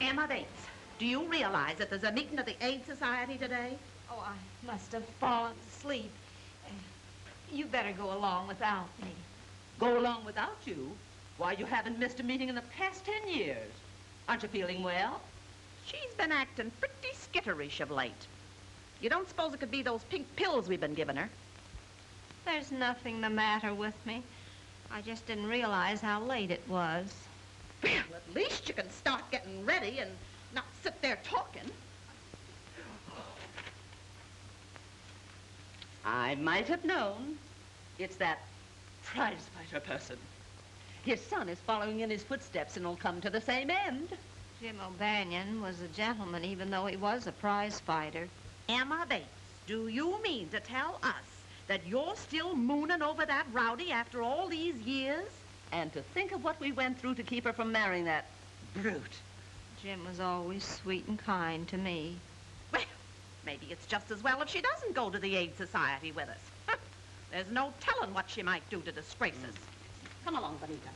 Emma Bates, do you realize that there's a meeting of the Aid Society today? Oh, I must have fallen asleep. You better go along without me. Go along without you? Why, you haven't missed a meeting in the past 10 years. Aren't you feeling well? She's been acting pretty skitterish of late. You don't suppose it could be those pink pills we've been giving her? There's nothing the matter with me. I just didn't realize how late it was. Well, at least you can start getting ready and not sit there talking. I might have known. It's that prize fighter person. His son is following in his footsteps and will come to the same end. Jim O'Banion was a gentleman, even though he was a prize fighter. Emma Bates, do you mean to tell us that you're still mooning over that rowdy after all these years? And to think of what we went through to keep her from marrying that brute. Jim was always sweet and kind to me. Well, maybe it's just as well if she doesn't go to the Aid Society with us. There's no telling what she might do to disgrace us. Come along, Benita.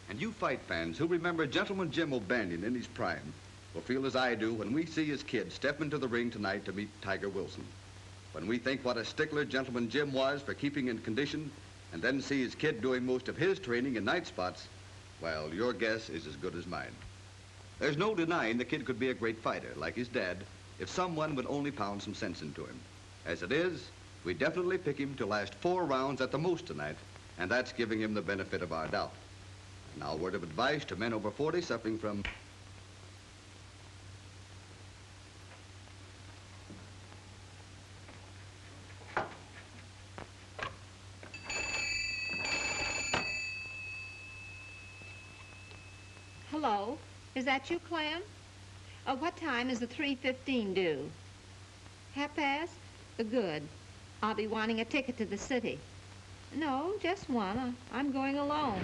And you fight fans who remember Gentleman Jim O'Banion in his prime will feel as I do when we see his kid step into the ring tonight to meet Tiger Wilson. When we think what a stickler Gentleman Jim was for keeping in condition and then see his kid doing most of his training in night spots, well, your guess is as good as mine. There's no denying the kid could be a great fighter, like his dad, if someone would only pound some sense into him. As it is, we definitely pick him to last 4 rounds at the most tonight, and that's giving him the benefit of our doubt. Now, a word of advice to men over 40 suffering from... Hello, is that you, Clem? What time is the 3:15 due? 1/2 Good. I'll be wanting a ticket to the city. No, just one. I'm going alone.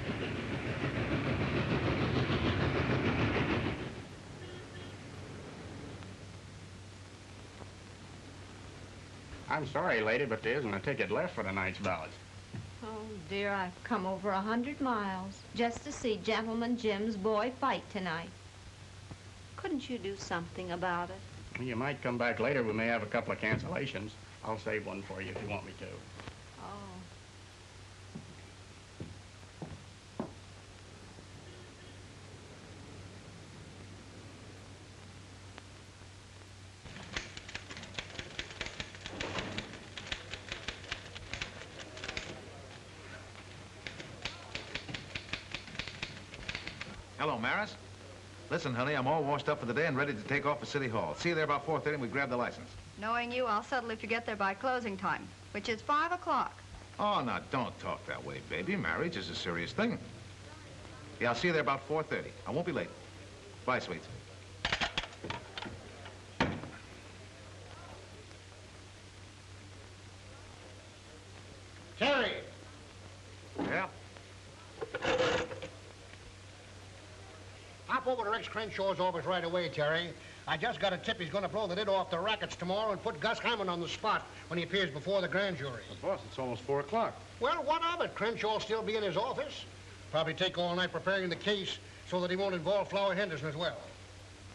I'm sorry, lady, but there isn't a ticket left for tonight's bout. Oh, dear, I've come over 100 miles just to see Gentleman Jim's boy fight tonight. Couldn't you do something about it? Well, you might come back later. We may have a couple of cancellations. I'll save one for you if you want me to. Oh. Hello, Maris. Listen, honey, I'm all washed up for the day and ready to take off for City Hall. See you there about 4:30 and we grab the license. Knowing you, I'll settle if you get there by closing time, which is 5 o'clock. Oh, now, don't talk that way, baby. Marriage is a serious thing. Yeah, I'll see you there about 4:30. I won't be late. Bye, sweets. Terry! Yeah? Hop over to Rex Crenshaw's office right away, Terry. I just got a tip he's going to blow the lid off the rackets tomorrow and put Gus Hammond on the spot when he appears before the grand jury. But boss, it's almost 4 o'clock. Well, what of it? Crenshaw'll still be in his office. Probably take all night preparing the case so that he won't involve Flower Henderson as well.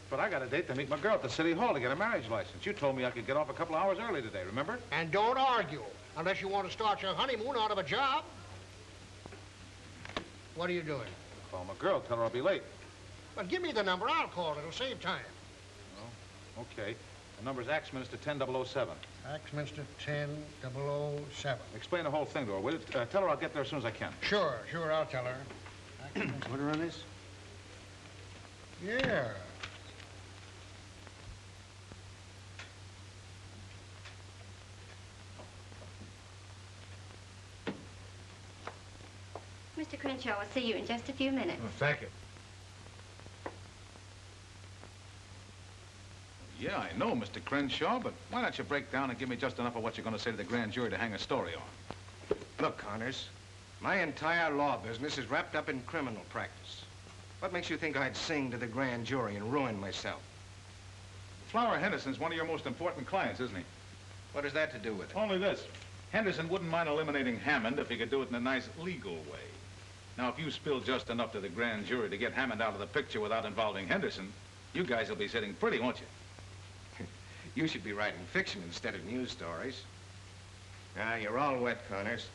But I got a date to meet my girl at the City Hall to get a marriage license. You told me I could get off a couple hours early today, remember? And don't argue, unless you want to start your honeymoon out of a job. What are you doing? Call my girl, tell her I'll be late. Well, give me the number. I'll call it. It'll save time. Oh, okay. The number's Axminster 10007. Axminster 10007. Explain the whole thing to her, will you? Tell her I'll get there as soon as I can. Sure, I'll tell her. Put her on this? Yeah. Mr. Crenshaw will see you in just a few minutes. Oh, thank you. Yeah, I know, Mr. Crenshaw, but why don't you break down and give me just enough of what you're going to say to the grand jury to hang a story on? Look, Connors, My entire law business is wrapped up in criminal practice. What makes you think I'd sing to the grand jury and ruin myself? Flower Henderson's one of your most important clients, isn't he? What has that to do with it? Only this. Henderson wouldn't mind eliminating Hammond if he could do it in a nice legal way. Now, if you spill just enough to the grand jury to get Hammond out of the picture without involving Henderson, you guys will be sitting pretty, won't you? You should be writing fiction instead of news stories. Ah, you're all wet, Connors.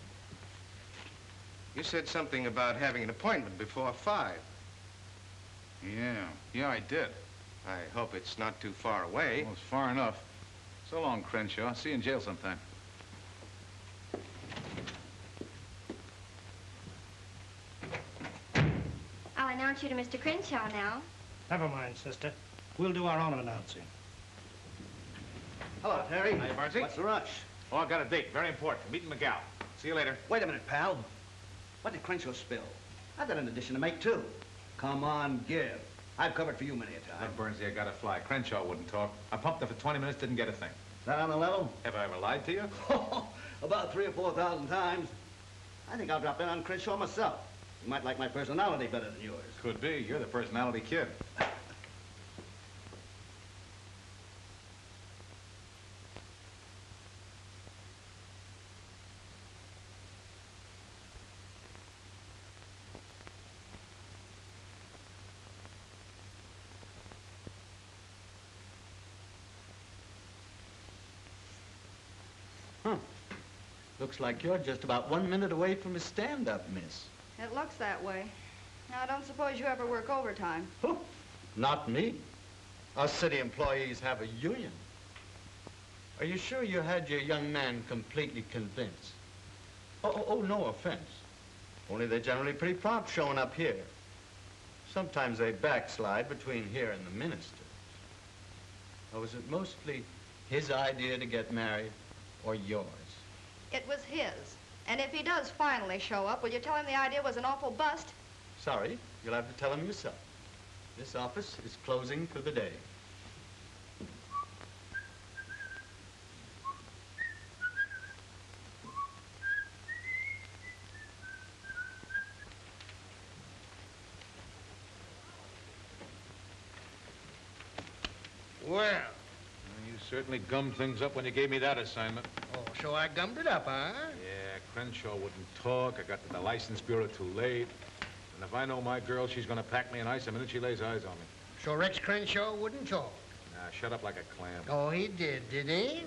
You said something about having an appointment before 5. Yeah, I did. I hope it's not too far away. Well, it's far enough. So long, Crenshaw. See you in jail sometime. I'll announce you to Mr. Crenshaw now. Never mind, sister. We'll do our own announcing. Hello, Terry. Hi, Bardsey. What's the rush? Oh, I've got a date. Very important. Meeting McGow. See you later. Wait a minute, pal. What did Crenshaw spill? I've got an addition to make, too. Come on, give. I've covered for you many a time. Look, Burnsy, I got to fly. Crenshaw wouldn't talk. I pumped him for 20 minutes, didn't get a thing. That on the level? Have I ever lied to you? About 3,000 or 4,000 times. I think I'll drop in on Crenshaw myself. You might like my personality better than yours. Could be. You're the personality kid. Looks like you're just about 1 minute away from a stand-up, miss. It looks that way. Now, I don't suppose you ever work overtime. Not me. Us city employees have a union. Are you sure you had your young man completely convinced? Oh, no offense. Only they're generally pretty prompt showing up here. Sometimes they backslide between here and the minister. Or was it mostly his idea to get married or yours? It was his. And if he does finally show up, will you tell him the idea was an awful bust? Sorry, you'll have to tell him yourself. This office is closing for the day. Well. You certainly gummed things up when you gave me that assignment. Oh, so I gummed it up, huh? Yeah, Crenshaw wouldn't talk. I got to the license bureau too late. And if I know my girl, she's going to pack me in ice the minute she lays eyes on me. So Rex Crenshaw wouldn't talk? Nah, shut up like a clam. Oh, he did he? Yeah.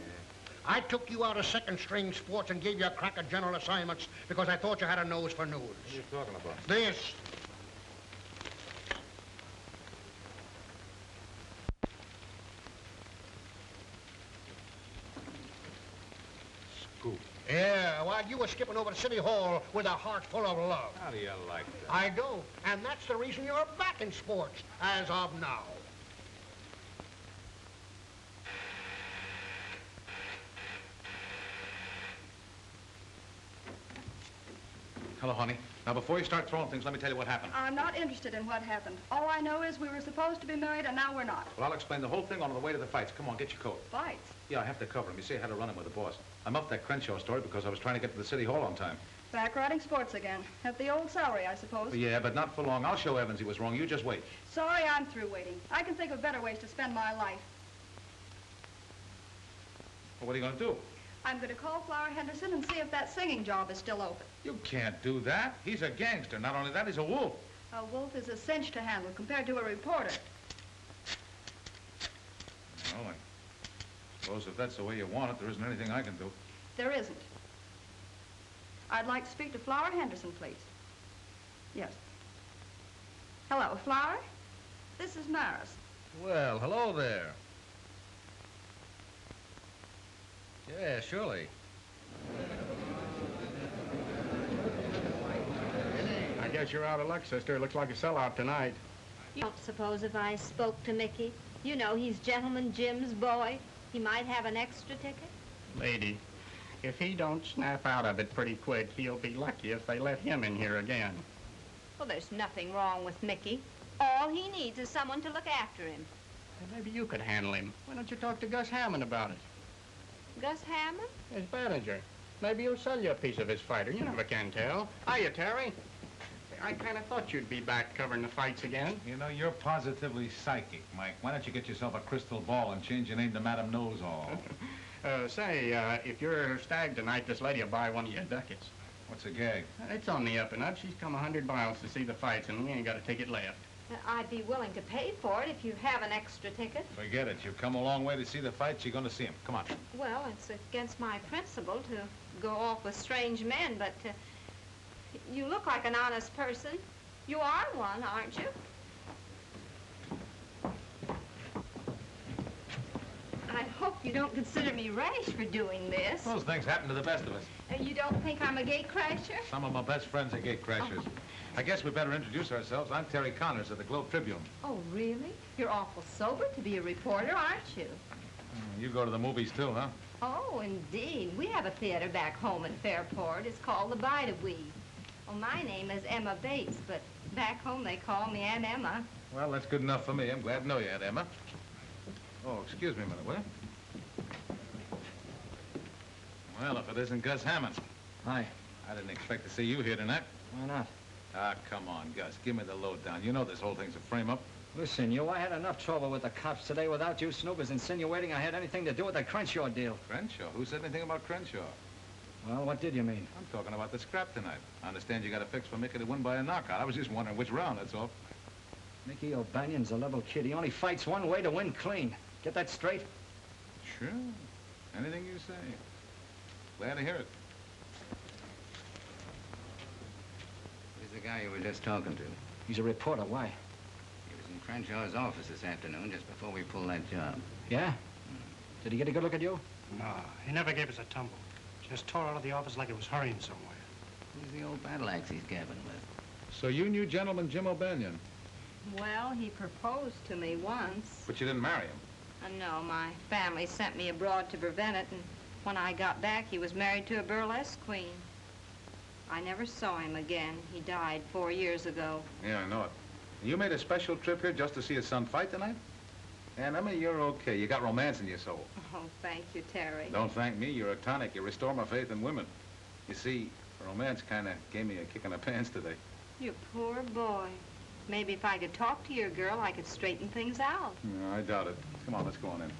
I took you out of second-string sports and gave you a crack at general assignments because I thought you had a nose for news. What are you talking about? This. Scoop. Yeah, while you were skipping over to City Hall with a heart full of love. How do you like that? I do, and that's the reason you're back in sports, as of now. Hello, honey. Now, before you start throwing things, let me tell you what happened. I'm not interested in what happened. All I know is we were supposed to be married, and now we're not. Well, I'll explain the whole thing on the way to the fights. Come on, get your coat. Fights? Yeah, I have to cover him. You see, I had to run him with the boss. I'm up that Crenshaw story because I was trying to get to the City Hall on time. Back riding sports again. At the old salary, I suppose. Yeah, but not for long. I'll show Evans he was wrong. You just wait. Sorry, I'm through waiting. I can think of better ways to spend my life. Well, what are you going to do? I'm going to call Flower Henderson and see if that singing job is still open. You can't do that. He's a gangster. Not only that, he's a wolf. A wolf is a cinch to handle compared to a reporter. Well, I suppose if that's the way you want it, there isn't anything I can do. There isn't. I'd like to speak to Flower Henderson, please. Yes. Hello, Flower? This is Maris. Well, hello there. Yeah, surely. I guess you're out of luck, sister. Looks like a sellout tonight. You don't suppose if I spoke to Mickey, you know he's Gentleman Jim's boy, he might have an extra ticket? Lady, if he don't snap out of it pretty quick, he'll be lucky if they let him in here again. Well, there's nothing wrong with Mickey. All he needs is someone to look after him. Well, maybe you could handle him. Why don't you talk to Gus Hammond about it? Gus Hammond? His manager. maybe he'll sell you a piece of his fighter. You never can tell. Hiya, Terry. Say, I kind of thought you'd be back covering the fights again. You know, you're positively psychic, Mike. Why don't you get yourself a crystal ball and change your name to Madam Knows-All? If you're stag tonight, this lady will buy one of your ducats. What's a gag? It's on the up and up. She's come 100 miles to see the fights, and we ain't got a ticket left. I'd be willing to pay for it if you have an extra ticket. Forget it. You've come a long way to see the fights. You're going to see them. Come on. Well, it's against my principle to go off with strange men, but you look like an honest person. You are one, aren't you? I hope you don't consider me rash for doing this. Those things happen to the best of us. You don't think I'm a gate crasher? Some of my best friends are gate crashers. Oh. I guess we better introduce ourselves. I'm Terry Connors of the Globe Tribune. Oh, really? You're awful sober to be a reporter, aren't you? You go to the movies too, huh? Oh, indeed. We have a theater back home in Fairport. It's called the Bite of Weed. Well, my name is Emma Bates, but back home they call me Aunt Emma. Well, that's good enough for me. I'm glad to know you, Aunt Emma. Oh, excuse me a minute, will you? Well, if it isn't Gus Hammond. Hi. I didn't expect to see you here tonight. Why not? Ah, come on, Gus. Give me the lowdown. You know this whole thing's a frame-up. Listen, I had enough trouble with the cops today without you snoopers insinuating I had anything to do with the Crenshaw deal. Crenshaw? Who said anything about Crenshaw? Well, what did you mean? I'm talking about the scrap tonight. I understand you got a fix for Mickey to win by a knockout. I was just wondering which round, that's all. Mickey O'Banion's a level kid. He only fights one way to win clean. Get that straight? Sure. Anything you say. Glad to hear it. Who's the guy you were just talking to? He's a reporter. Why? He was in Crenshaw's office this afternoon just before we pulled that job. Yeah? Did he get a good look at you? No, he never gave us a tumble. Just tore out of the office like it was hurrying somewhere. Who's the old battle axe he's gabbing with? So you knew gentleman Jim O'Banion? Well, he proposed to me once. But you didn't marry him? No, my family sent me abroad to prevent it, and when I got back, he was married to a burlesque queen. I never saw him again. He died 4 years ago. Yeah, I know it. You made a special trip here just to see his son fight tonight? And Emma, you're okay. You got romance in your soul. Oh, thank you, Terry. Don't thank me. You're a tonic. You restore my faith in women. You see, romance kind of gave me a kick in the pants today. You poor boy. Maybe if I could talk to your girl, I could straighten things out. No, I doubt it. Come on, let's go on in.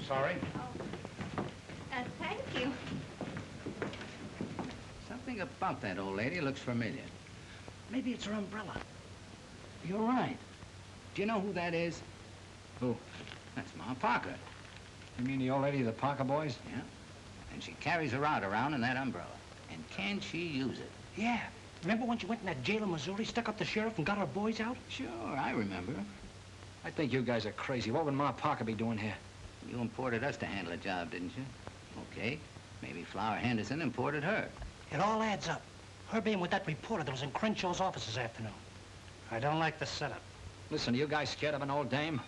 Sorry. Oh. Thank you. Something about that old lady looks familiar. Maybe it's her umbrella. You're right. Do you know who that is? Who? That's Ma Parker. You mean the old lady of the Parker boys? Yeah. And she carries her out around in that umbrella. And can she use it? Yeah. Remember when she went in that jail in Missouri, stuck up the sheriff and got her boys out? Sure, I remember. I think you guys are crazy. What would Ma Parker be doing here? You imported us to handle a job, didn't you? Okay. Maybe Flower Henderson imported her. It all adds up. Her being with that reporter that was in Crenshaw's office this afternoon. I don't like the setup. Listen, are you guys scared of an old dame?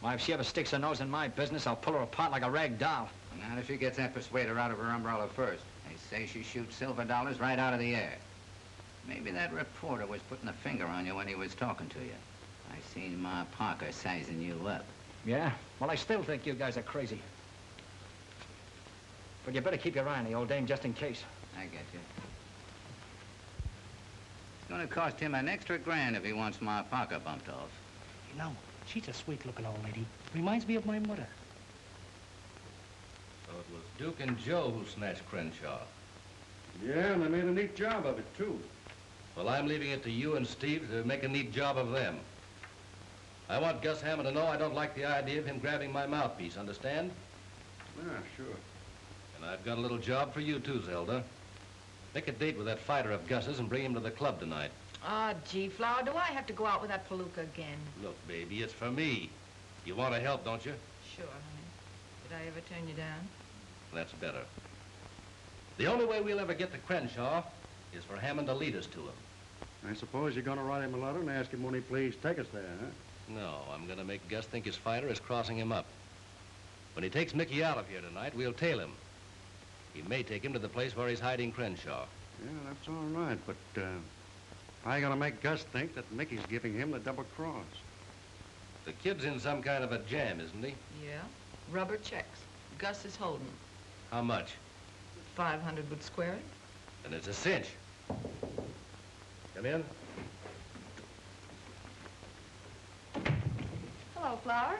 Why, if she ever sticks her nose in my business, I'll pull her apart like a rag doll. Not if she gets that persuader out of her umbrella first. They say she shoots silver dollars right out of the air. Maybe that reporter was putting a finger on you when he was talking to you. I seen Ma Parker sizing you up. Yeah? Well, I still think you guys are crazy. But you better keep your eye on the old dame just in case. I get you. It's gonna cost him an extra grand if he wants Ma Parker bumped off. You know, she's a sweet-looking old lady. Reminds me of my mother. So it was Duke and Joe who snatched Crenshaw. Yeah, and they made a neat job of it, too. Well, I'm leaving it to you and Steve to make a neat job of them. I want Gus Hammond to know I don't like the idea of him grabbing my mouthpiece, understand? Yeah, sure. And I've got a little job for you, too, Zelda. Make a date with that fighter of Gus's and bring him to the club tonight. Oh, gee, Flower, do I have to go out with that palooka again? Look, baby, it's for me. You want to help, don't you? Sure, honey. Did I ever turn you down? That's better. The only way we'll ever get to Crenshaw is for Hammond to lead us to him. I suppose you're going to write him a letter and ask him when he please take us there, huh? No, I'm going to make Gus think his fighter is crossing him up. When he takes Mickey out of here tonight, we'll tail him. He may take him to the place where he's hiding Crenshaw. Yeah, that's all right, but I got to make Gus think that Mickey's giving him the double cross. The kid's in some kind of a jam, isn't he? Yeah. Rubber checks. Gus is holding. How much? 500 would square it. And it's a cinch. Come in. Hello, Flower.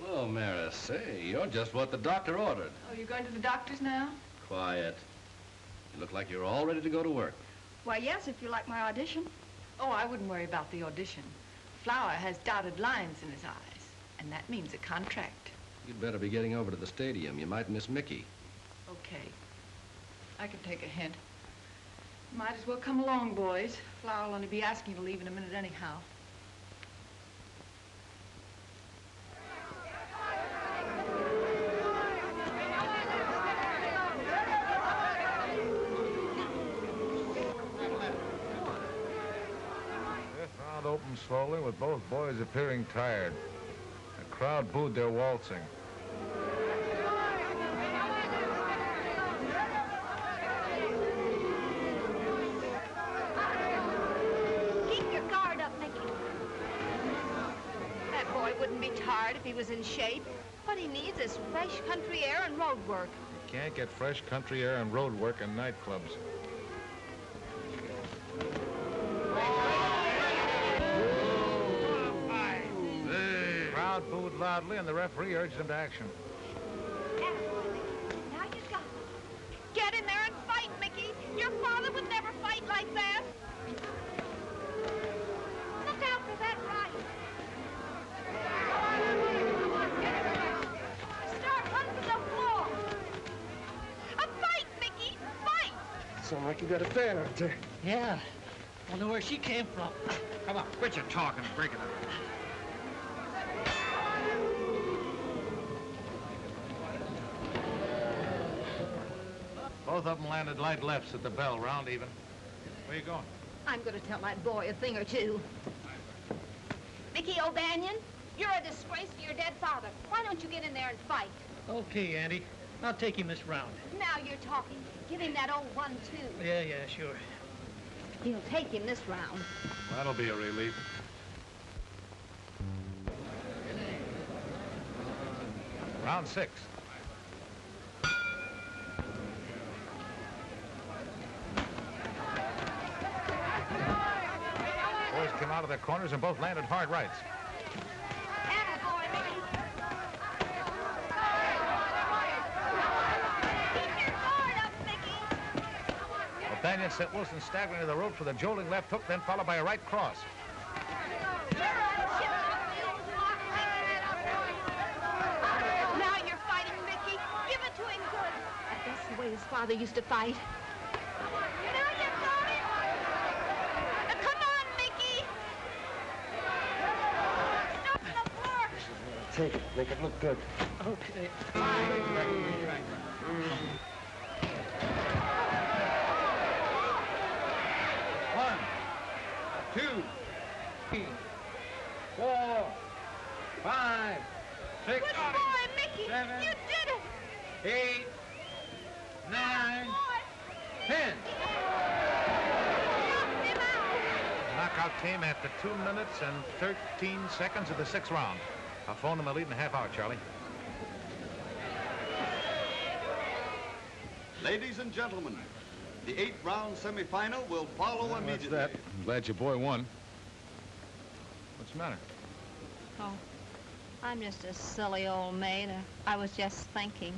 Hello, Maris. Say, you're just what the doctor ordered. Oh, you're going to the doctor's now? Quiet. You look like you're all ready to go to work. Why, yes, if you like my audition. Oh, I wouldn't worry about the audition. Flower has dotted lines in his eyes, and that means a contract. You'd better be getting over to the stadium. You might miss Mickey. Okay. I can take a hint. Might as well come along, boys. Flower will only be asking you to leave in a minute anyhow. Opened slowly with both boys appearing tired. The crowd booed their waltzing. Keep your guard up, Mickey. That boy wouldn't be tired if he was in shape. What he needs is fresh country air and road work. You can't get fresh country air and road work in nightclubs. Crowd booed loudly, and the referee urged them to action. Now you got it. Get in there and fight, Mickey. Your father would never fight like that. Look out for that right. Start running to the floor. A fight, Mickey. Fight. Sounds like you got a fan out there. Yeah. Wonder where she came from. Come on, quit your talking and break it up. Both of them landed light lefts at the bell, round even. Where you going? I'm going to tell that boy a thing or two. Mickey O'Banion, you're a disgrace to your dead father. Why don't you get in there and fight? Okay, Andy. I'll take him this round. Now you're talking. Give him that old 1-2. Yeah, sure. He'll take him this round. That'll be a relief. Round 6. Boys came out of their corners and both landed hard rights. O'Banion sent Wilson staggering to the ropes with a jolting left hook, then followed by a right cross. Now you're fighting, Mickey. Give it to him good. That's the way his father used to fight. Now you got it. Come on, Mickey. Stop the floor. Take it. Make it look good. Okay. One, 2, 3, 4, 5, 6, Good boy, Mickey. 7, You did it. 8, 9, 10. Knockout came after 2 minutes and 13 seconds of the 6th round. I'll phone them a lead in a half hour, Charlie. Ladies and gentlemen, the 8th round semifinal will follow immediately. That's that. I'm glad your boy won. What's the matter? Oh, I'm just a silly old maid. I was just thinking.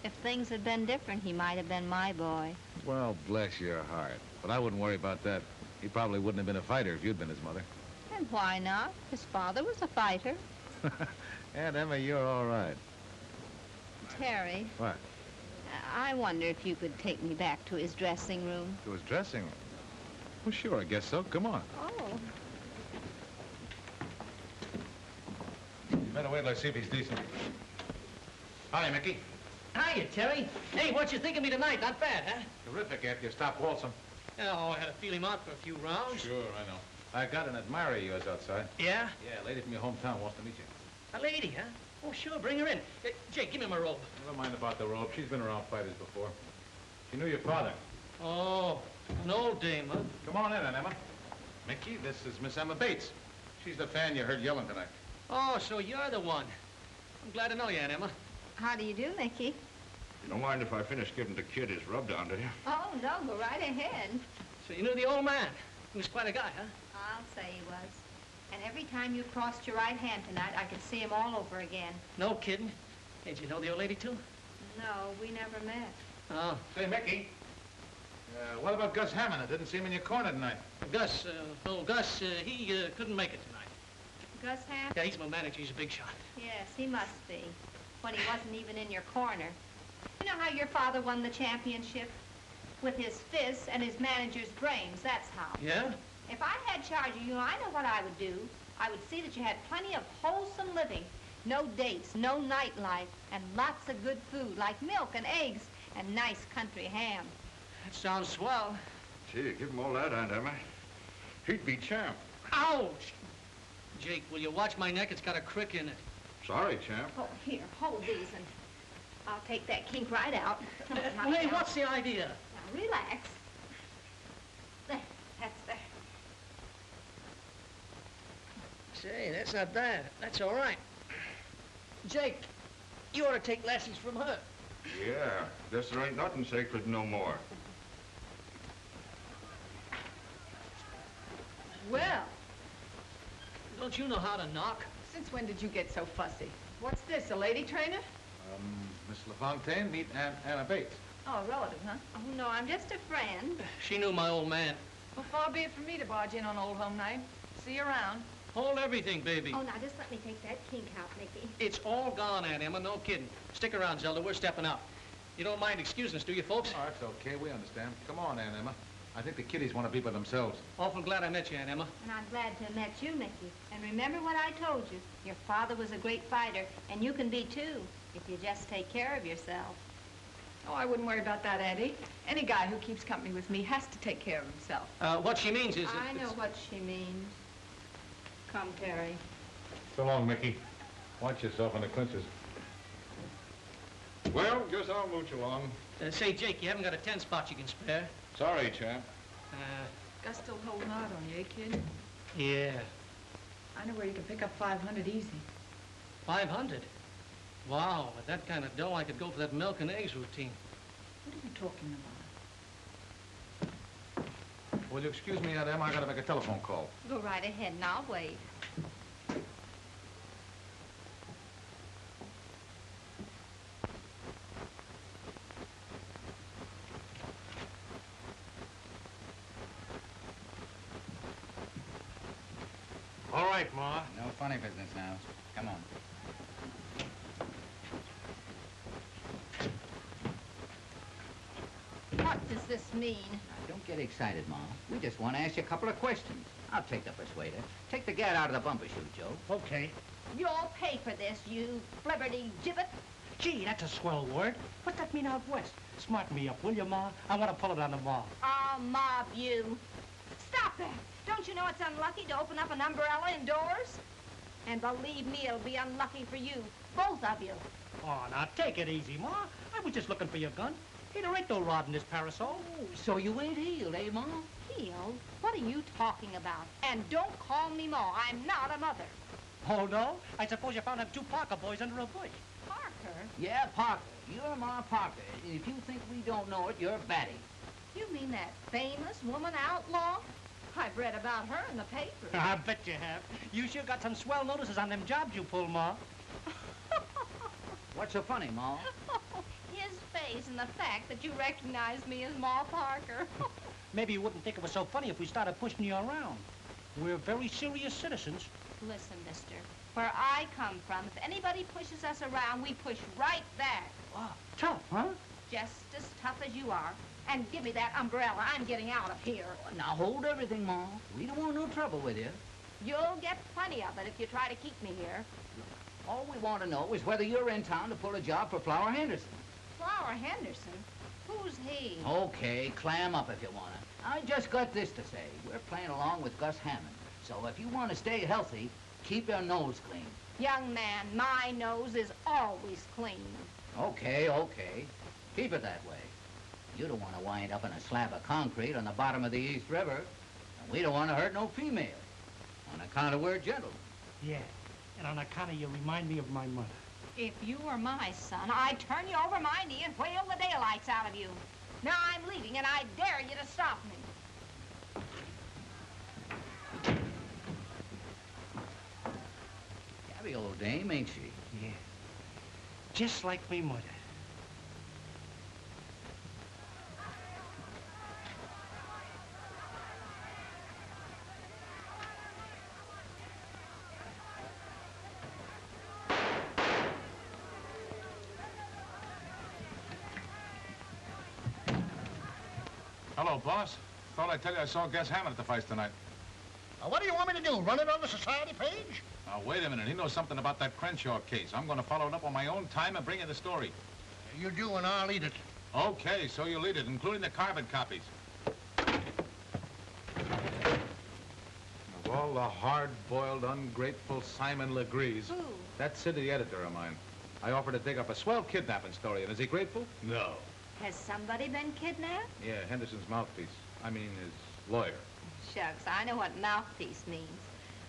If things had been different, he might have been my boy. Well, bless your heart. But I wouldn't worry about that. He probably wouldn't have been a fighter if you'd been his mother. And why not? His father was a fighter. Aunt Emma, you're all right. Terry, What? I wonder if you could take me back to his dressing room. To his dressing room? Well, sure, I guess so. Come on. Oh. You better wait till I see if he's decent. Hi, Mickey. Hiya, Terry. Hey, what you think of me tonight? Not bad, huh? Terrific after you stop waltzing. Oh, I had to feel him out for a few rounds. Sure, I know. I got an admirer of yours outside. Yeah? Yeah, a lady from your hometown wants to meet you. A lady, huh? Oh, sure, bring her in. Jake, give me my robe. Never mind about the robe. She's been around fighters before. She knew your father. Oh, an old dame, huh? Come on in, Aunt Emma. Mickey, this is Miss Emma Bates. She's the fan you heard yelling tonight. Oh, so you're the one. I'm glad to know you, Aunt Emma. How do you do, Mickey? You don't mind if I finish giving the kid his rub down, do you? Oh, no, go right ahead. So you knew the old man. He was quite a guy, huh? I'll say he was. And every time you crossed your right hand tonight, I could see him all over again. No kidding. Hey, did you know the old lady, too? No, we never met. Oh. Say, Mickey, what about Gus Hammond? I didn't see him in your corner tonight. Gus, he couldn't make it tonight. Gus Hammond? Yeah, he's my manager. He's a big shot. Yes, he must be. When he wasn't even in your corner. You know how your father won the championship? With his fists and his manager's brains, that's how. Yeah? If I had charge of you, I know what I would do. I would see that you had plenty of wholesome living. No dates, no nightlife, and lots of good food, like milk and eggs and nice country ham. That sounds swell. Gee, give him all that, Aunt Emma. He'd be champ. Ouch! Jake, will you watch my neck? It's got a crick in it. Sorry, champ. Oh, here, hold these, and I'll take that kink right out. Hey, what's the idea? Now, relax. There, that's there. Say, that's not bad. That's all right. Jake, you ought to take lessons from her. Yeah, guess there ain't nothing sacred no more. Well, Don't you know how to knock? since when did you get so fussy? What's this, a lady trainer? Miss LaFontaine, meet Aunt Anna Bates. Oh, a relative, huh? Oh, no, I'm just a friend. She knew my old man. Well, far be it from me to barge in on old home night. See you around. Hold everything, baby. Oh, now, just let me take that kink out, Mickey. It's all gone, Aunt Emma, no kidding. Stick around, Zelda. We're stepping out. You don't mind excusing us, do you, folks? Oh, that's okay. We understand. Come on, Aunt Emma. I think the kiddies want to be by themselves. Awful glad I met you, Aunt Emma. And I'm glad to have met you, Mickey. And remember what I told you. Your father was a great fighter, and you can be, too, if you just take care of yourself. Oh, I wouldn't worry about that, Eddie. Any guy who keeps company with me has to take care of himself. What she means is... I know what she means. Come, Terry. So long, Mickey. Watch yourself on the clinches. Well, guess I'll mooch along. Say, Jake, you haven't got a 10 spot you can spare? Sorry, champ. Gus still holding out on you, eh, kid? Yeah. I know where you can pick up 500 easy. 500? Wow, with that kind of dough, I could go for that milk and eggs routine. What are you talking about? Will you excuse me, Aunt Emma? I gotta make a telephone call. Go right ahead, and I'll wait. All right, Ma. No funny business now. Come on. What does this mean? Now, don't get excited, Ma. We just want to ask you a couple of questions. I'll take the persuader. Take the gat out of the bumper chute, Joe. Okay. You'll pay for this, you flibberty gibbet. Gee, that's a swell word. What's that mean out west? Smarten me up, will you, Ma? I want to pull it on the mob. I'll mob you. Stop that. Don't you know it's unlucky to open up an umbrella indoors? And believe me, it'll be unlucky for you, both of you. Oh, now, take it easy, Ma. I was just looking for your gun. Hey, there ain't no rod in this parasol. Oh, so you ain't healed, eh, Ma? Healed? What are you talking about? And don't call me Ma. I'm not a mother. Oh, no? I suppose you found them 2 Parker boys under a bush. Parker? Yeah, Parker. You're Ma Parker. If you think we don't know it, you're batty. You mean that famous woman outlaw? I've read about her in the papers. I bet you have. You sure got some swell notices on them jobs you pulled, Ma. What's so funny, Ma? His face and the fact that you recognize me as Ma Parker. Maybe you wouldn't think it was so funny if we started pushing you around. We're very serious citizens. Listen, mister, where I come from, if anybody pushes us around, we push right back. Wow, tough, huh? Just as tough as you are. And give me that umbrella. I'm getting out of here. Now, hold everything, Ma. We don't want no trouble with you. You'll get plenty of it if you try to keep me here. All we want to know is whether you're in town to pull a job for Flower Henderson. Flower Henderson? Who's he? Okay, clam up if you want to. I just got this to say. We're playing along with Gus Hammond. So if you want to stay healthy, keep your nose clean. Young man, my nose is always clean. Okay, okay. Keep it that way. You don't want to wind up in a slab of concrete on the bottom of the East River. And we don't want to hurt no female. On account of we're gentlemen. Yeah, and on account of you remind me of my mother. If you were my son, I'd turn you over my knee and whale the daylights out of you. Now I'm leaving, and I dare you to stop me. Gabby, old dame, ain't she? Yeah. Just like me mother. Hello, boss. Thought I'd tell you I saw Gus Hammond at the fights tonight. What do you want me to do, run it on the society page? Now, wait a minute. He knows something about that Crenshaw case. I'm going to follow it up on my own time and bring you the story. You do, and I'll eat it. Okay, so you'll eat it, including the carbon copies. Of all the hard-boiled, ungrateful Simon Legrees, Who? that city editor of mine. I offered to dig up a swell kidnapping story, and is he grateful? No. Has somebody been kidnapped? Yeah, Henderson's mouthpiece. I mean, his lawyer. Shucks, I know what mouthpiece means.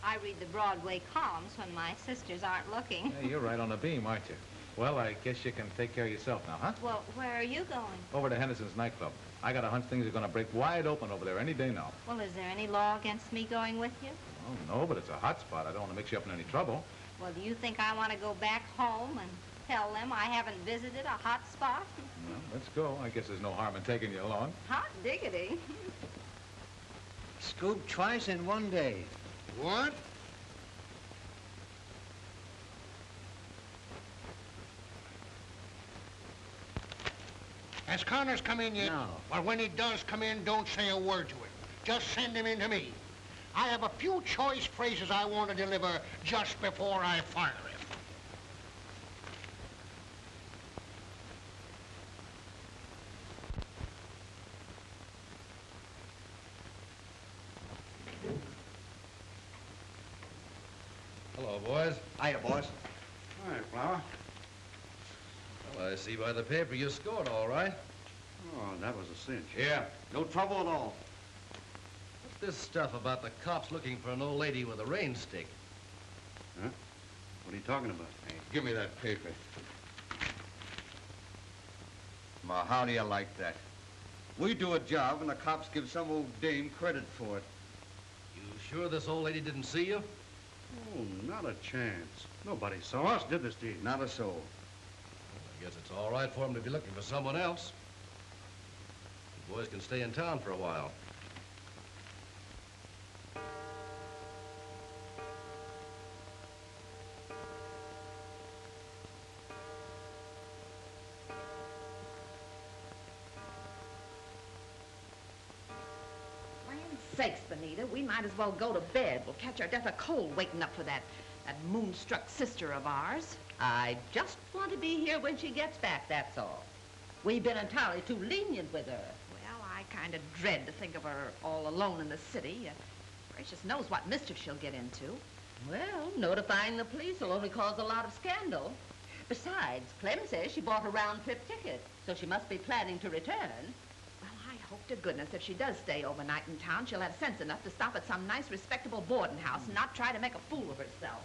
I read the Broadway columns when my sisters aren't looking. Yeah, you're right on the beam, aren't you? Well, I guess you can take care of yourself now, huh? Well, where are you going? Over to Henderson's nightclub. I got a hunch things are going to break wide open over there any day now. Well, is there any law against me going with you? Oh, no, but it's a hot spot. I don't want to mix you up in any trouble. Well, do you think I want to go back home and tell them I haven't visited a hot spot? Well, let's go. I guess there's no harm in taking you along. Hot diggity. Scoop twice in one day. What? Has Connors come in yet? No. Well, when he does come in, don't say a word to him. Just send him in to me. I have a few choice phrases I want to deliver just before I fire him. Hello, boys. Hiya, boss. Hi, Flower. Well, I see by the paper you scored all right. Oh, that was a cinch. Yeah, no trouble at all. What's this stuff about the cops looking for an old lady with a rain stick? Huh? What are you talking about? Hey, give me that paper. Ma, how do you like that? We do a job and the cops give some old dame credit for it. You sure this old lady didn't see you? Oh, not a chance. Nobody saw us, did this deed? Not a soul. Well, I guess it's all right for him to be looking for someone else. You boys can stay in town for a while. Sakes, Benita, we might as well go to bed. We'll catch our death of cold waiting up for that moonstruck sister of ours. I just want to be here when she gets back, that's all. We've been entirely too lenient with her. Well, I kind of dread to think of her all alone in the city. Gracious knows what mischief she'll get into. Well, notifying the police will only cause a lot of scandal. Besides, Clem says she bought a round-trip ticket, so she must be planning to return. I hope to goodness if she does stay overnight in town, she'll have sense enough to stop at some nice, respectable boarding house and not try to make a fool of herself.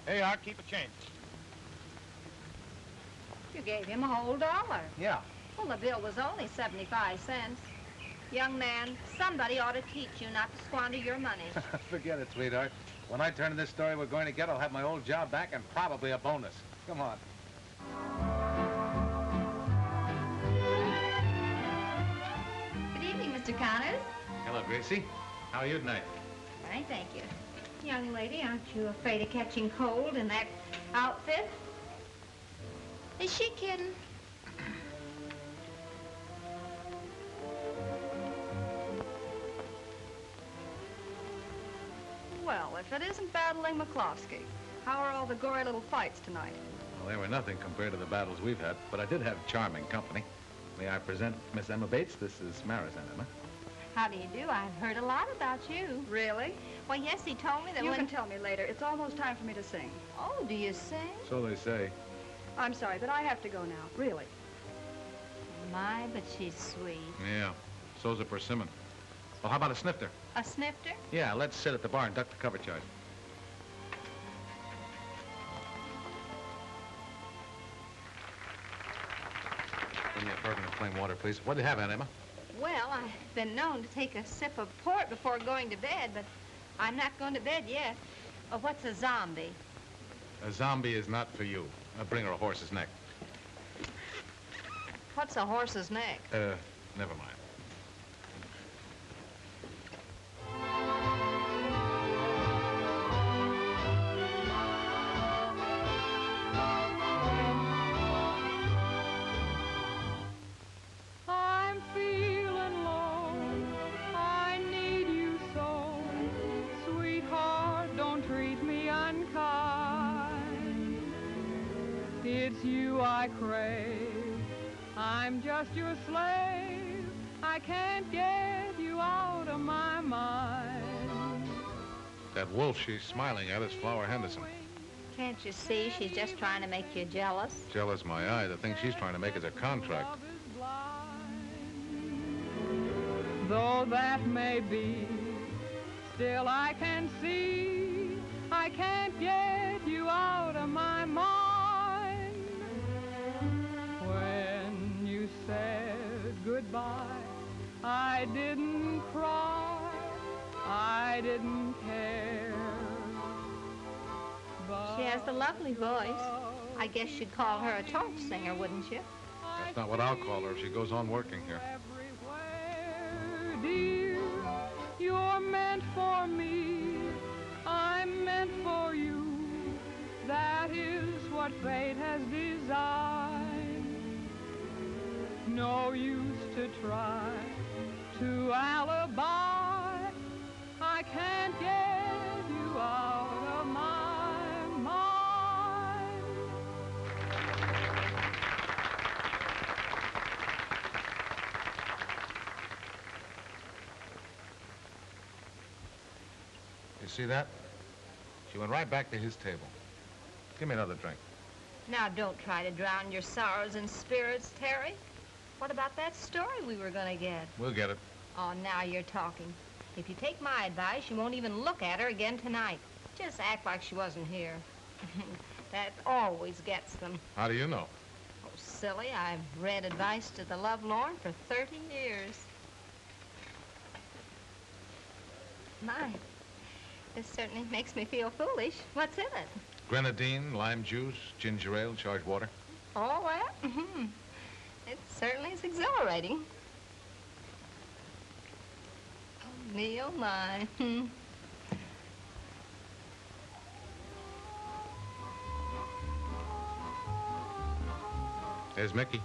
Hey, Art, keep a change. You gave him a whole dollar. Yeah. Well, the bill was only 75 cents. Young man, somebody ought to teach you not to squander your money. Forget it, sweetheart. When I turn in this story we're going to get, I'll have my old job back and probably a bonus. Come on. Good evening, Mr. Connors. Hello, Gracie. How are you tonight? Fine, thank you. Young lady, aren't you afraid of catching cold in that outfit? Is she kidding? Well, if it isn't battling McCloskey, how are all the gory little fights tonight? Well, they were nothing compared to the battles we've had, but I did have charming company. May I present Miss Emma Bates? This is Marizan, Emma. How do you do? I've heard a lot about you. Really? Well, yes, he told me that You when... can tell me later. It's almost time for me to sing. Oh, do you sing? So they say. I'm sorry, but I have to go now, really. My, but she's sweet. Yeah, so's a persimmon. Well, how about a snifter? A snifter? Yeah, let's sit at the bar and duck the cover charge. Give me a bourbon and plain water, please. What do you have, Aunt Emma? Well, I've been known to take a sip of port before going to bed, but I'm not going to bed yet. What's a zombie? A zombie is not for you. Bring her a horse's neck. What's a horse's neck? Never mind. I'm feeling low. I need you so. Sweetheart, don't treat me unkind. It's you I crave. I'm just your slave. I can't get you out of my mind. That wolf she's smiling at is Flower Henderson. Can't you see she's just trying to make you jealous? Jealous my eye. The thing she's trying to make is a contract. Though that may be, still I can see I can't get you out of my mind. When you said goodbye, I didn't cry, I didn't care. She has the lovely voice. I guess you'd call her a talk singer, wouldn't you? That's not what I'll call her if she goes on working here. Dear, you're meant for me, I'm meant for you. That is what fate has designed. No use to try to alibi. I can't get you out of my mind. You see that? She went right back to his table. Give me another drink. Now, don't try to drown your sorrows in spirits, Terry. What about that story we were going to get? We'll get it. Oh, now you're talking. If you take my advice, you won't even look at her again tonight. Just act like she wasn't here. That always gets them. How do you know? Oh, silly. I've read advice to the lovelorn for 30 years. My, this certainly makes me feel foolish. What's in it? Grenadine, lime juice, ginger ale, charged water. All that? Mm-hmm. It certainly is exhilarating. Oh, me, oh, my. There's Mickey.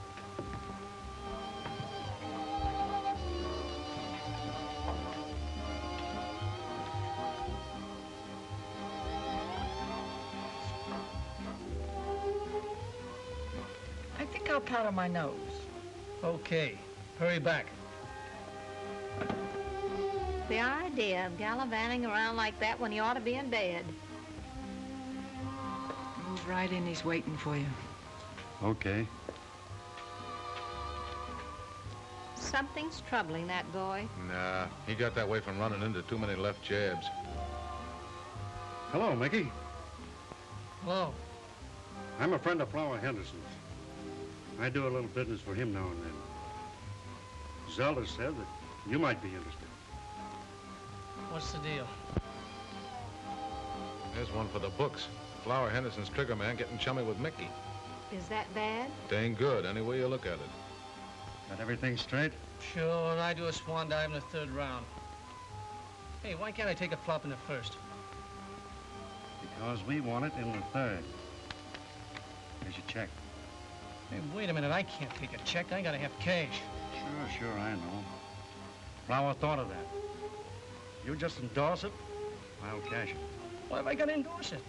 I think I'll powder my nose. Okay, hurry back. The idea of gallivanting around like that when you ought to be in bed. Move right in, he's waiting for you. Okay. Something's troubling that boy. Nah, he got that way from running into too many left jabs. Hello, Mickey. Hello. I'm a friend of Flower Henderson's. I do a little business for him now and then. Zelda said that you might be interested. What's the deal? There's one for the books. Flower Henderson's trigger man getting chummy with Mickey. Is that bad? Dang good, any way you look at it. Got everything straight? Sure, and I do a swan dive in the third round. Hey, why can't I take a flop in the first? Because we want it in the third. Here's your check. Hey, wait a minute, I can't take a check. I gotta have cash. Sure, I know. Flower thought of that. You just endorse it, I'll cash it. Why have I gotta endorse it?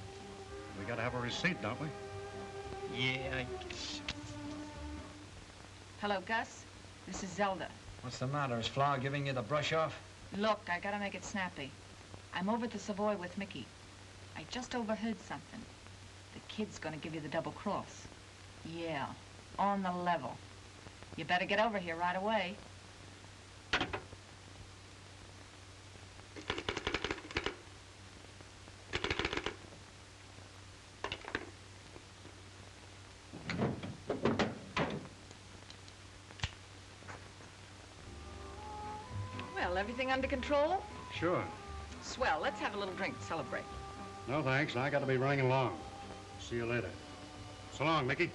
We gotta have a receipt, don't we? Yeah, I guess. Hello, Gus. This is Zelda. What's the matter? Is Flower giving you the brush off? Look, I gotta make it snappy. I'm over at the Savoy with Mickey. I just overheard something. The kid's gonna give you the double cross. Yeah, on the level. You better get over here right away. Well, everything under control? Sure. Swell. Let's have a little drink to celebrate. No, thanks. I got to be running along. See you later. So long, Mickey.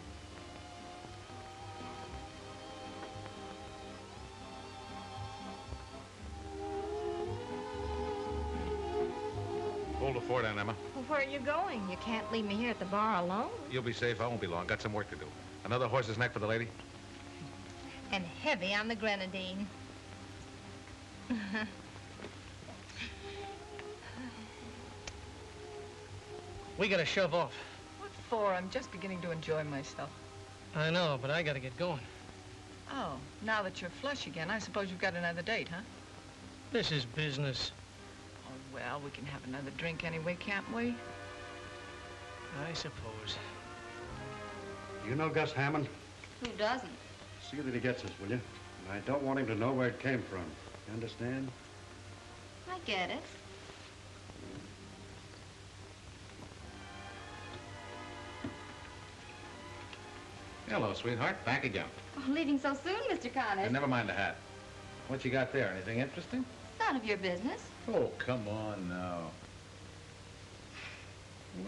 Hold the fort, Aunt Emma. Well, where are you going? You can't leave me here at the bar alone. You'll be safe. I won't be long. Got some work to do. Another horse's neck for the lady? And heavy on the grenadine. We gotta shove off. What for? I'm just beginning to enjoy myself. I know, but I gotta get going. Oh, now that you're flush again, I suppose you've got another date, huh? This is business. Oh, well, we can have another drink anyway, can't we? I suppose. You know Gus Hammond? Who doesn't? See that he gets us, will you? And I don't want him to know where it came from. You understand? I get it. Hello, sweetheart. Back again. Oh, leaving so soon, Mr. Connors. And never mind the hat. What you got there? Anything interesting? It's none of your business. Oh, come on now.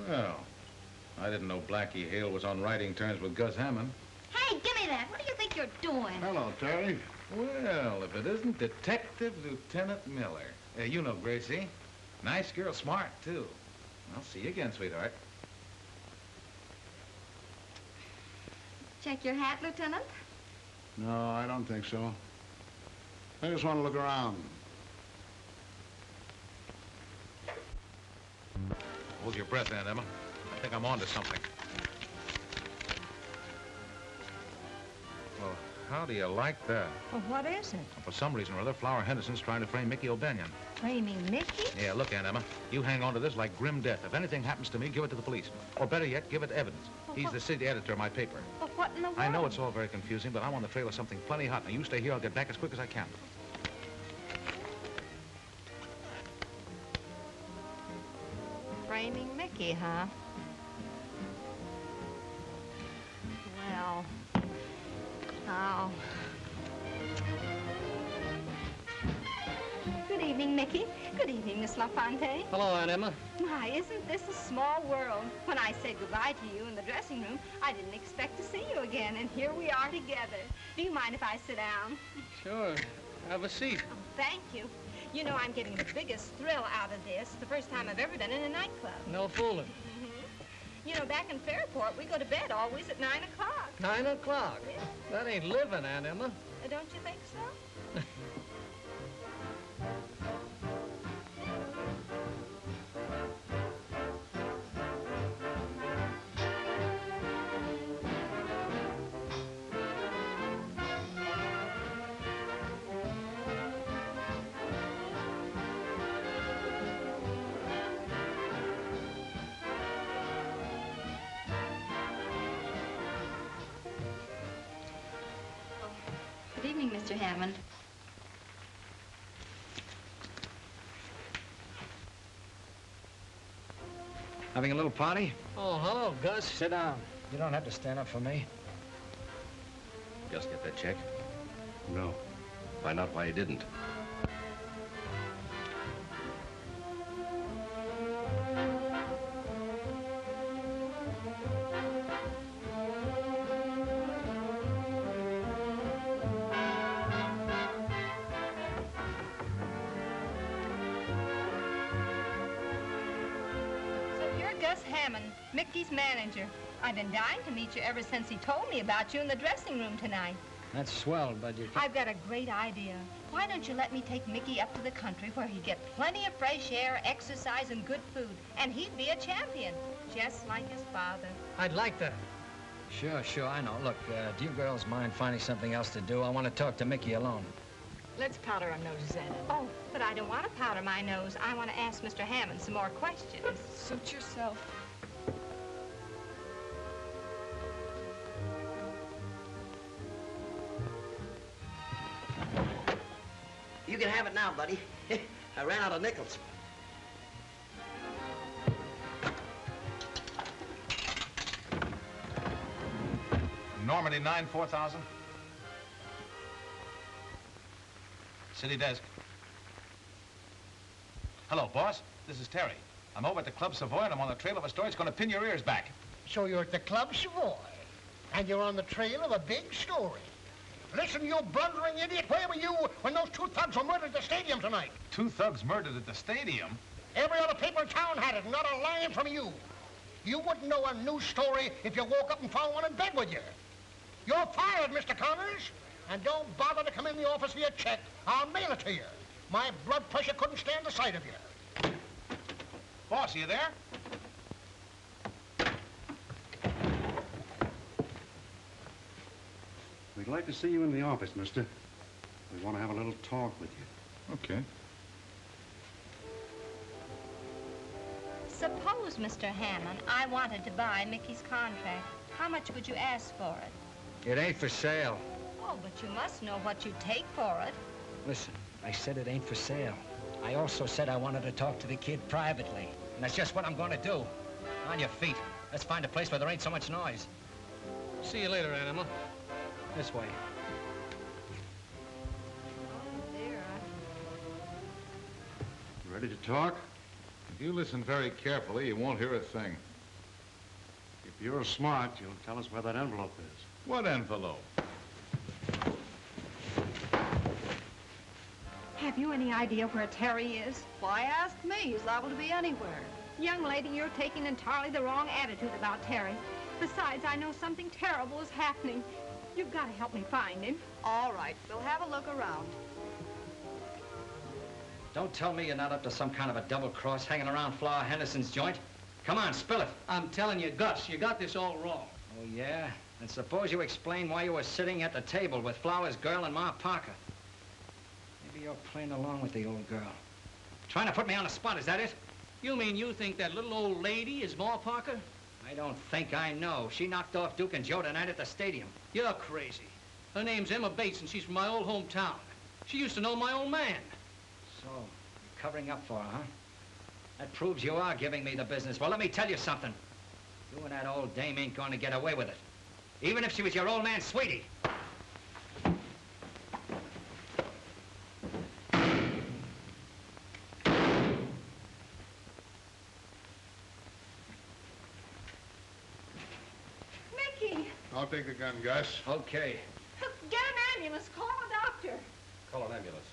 Well, I didn't know Blackie Hale was on writing terms with Gus Hammond. Hey, give me that. What do you think you're doing? Hello, Terry. Well, if it isn't Detective Lieutenant Miller. You know Gracie. Nice girl, smart, too. I'll see you again, sweetheart. Check your hat, Lieutenant? No, I don't think so. I just want to look around. Hold your breath, Aunt Emma. I think I'm on to something. Well, how do you like that? Well, what is it? Well, for some reason or other, Flower Henderson's trying to frame Mickey O'Banion. Framing Mickey? Yeah, look, Aunt Emma, you hang on to this like grim death. If anything happens to me, give it to the police. Or better yet, give it evidence. He's the city editor of my paper. Well, what in the world? I know it's all very confusing, but I'm on the trail of something plenty hot. Now, you stay here. I'll get back as quick as I can. Framing Mickey, huh? Well, oh. Good evening, Mickey. Good evening, Miss LaFontaine. Hello, Aunt Emma. My, isn't this a small world? When I said goodbye to you in the dressing room, I didn't expect to see you again, and here we are together. Do you mind if I sit down? Sure. Have a seat. Oh, thank you. You know, I'm getting the biggest thrill out of this. The first time I've ever been in a nightclub. No fooling. You know, back in Fairport, we go to bed always at 9 o'clock. 9 o'clock? Yeah. That ain't living, Aunt Emma. Don't you think so? Good evening, Mr. Hammond. Having a little party? Oh, hello, Gus. Sit down. You don't have to stand up for me. Just get that check. No. Find out why he didn't. Gus Hammond, Mickey's manager. I've been dying to meet you ever since he told me about you in the dressing room tonight. That's swell, but you... I've got a great idea. Why don't you let me take Mickey up to the country where he'd get plenty of fresh air, exercise, and good food, and he'd be a champion, just like his father. I'd like that. Sure, I know. Look, do you girls mind finding something else to do? I want to talk to Mickey alone. Let's powder our noses at it. Oh, but I don't want to powder my nose. I want to ask Mr. Hammond some more questions. Suit yourself. have it now, buddy. I ran out of nickels. Normandy 9, 4,000. City desk. Hello, boss. This is Terry. I'm over at the Club Savoy, and I'm on the trail of a story that's going to pin your ears back. So you're at the Club Savoy, and you're on the trail of a big story. Listen, you blundering idiot, where were you when those two thugs were murdered at the stadium tonight? Two thugs murdered at the stadium? Every other paper in town had it, not a line from you. You wouldn't know a news story if you woke up and found one in bed with you. You're fired, Mr. Connors. And don't bother to come in the office for your check. I'll mail it to you. My blood pressure couldn't stand the sight of you. Boss, are you there? We'd like to see you in the office, mister. We want to have a little talk with you. Okay. Suppose, Mr. Hammond, I wanted to buy Mickey's contract. How much would you ask for it? It ain't for sale. Oh, but you must know what you'd take for it. Listen, I said it ain't for sale. I also said I wanted to talk to the kid privately. And that's just what I'm going to do. On your feet. Let's find a place where there ain't so much noise. See you later, Animal. This way. Oh, dear. You ready to talk? If you listen very carefully, you won't hear a thing. If you're smart, you'll tell us where that envelope is. What envelope? Have you any idea where Terry is? Why ask me? He's liable to be anywhere. Young lady, you're taking entirely the wrong attitude about Terry. Besides, I know something terrible is happening. You've got to help me find him. All right, we'll have a look around. Don't tell me you're not up to some kind of a double cross hanging around Flower Henderson's joint. Come on, spill it. I'm telling you, Gus, you got this all wrong. Oh, yeah? And suppose you explain why you were sitting at the table with Flower's girl and Ma Parker. Maybe you're playing along with the old girl. Trying to put me on the spot, is that it? You mean you think that little old lady is Ma Parker? I don't think I know. She knocked off Duke and Joe tonight at the stadium. You're crazy. Her name's Emma Bates, and she's from my old hometown. She used to know my old man. So, you're covering up for her, huh? That proves you are giving me the business. Well, let me tell you something. You and that old dame ain't going to get away with it. Even if she was your old man's sweetie. Mickey! I'll take the gun, Gus. Okay. Get an ambulance. Call a doctor. Call an ambulance.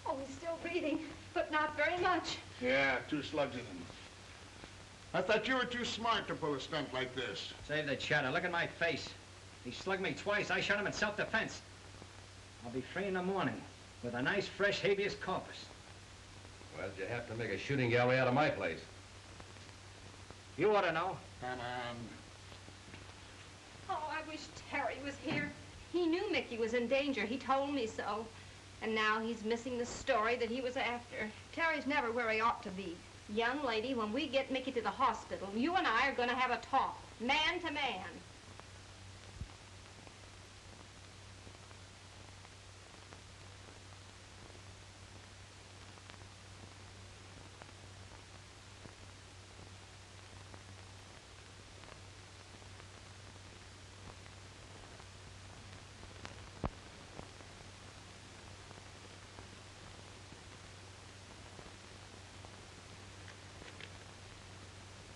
Oh, he's still breathing, but not very much. Yeah, 2 slugs in him. I thought you were too smart to pull a stunt like this. Save the chatter. Look at my face. He slugged me twice. I shot him in self-defense. I'll be free in the morning with a nice, fresh habeas corpus. Why'd you have to make a shooting gallery out of my place? You ought to know. Come on. Oh, I wish Terry was here. He knew Mickey was in danger. He told me so. And now he's missing the story that he was after. Terry's never where he ought to be. Young lady, when we get Mickey to the hospital, you and I are going to have a talk, man to man.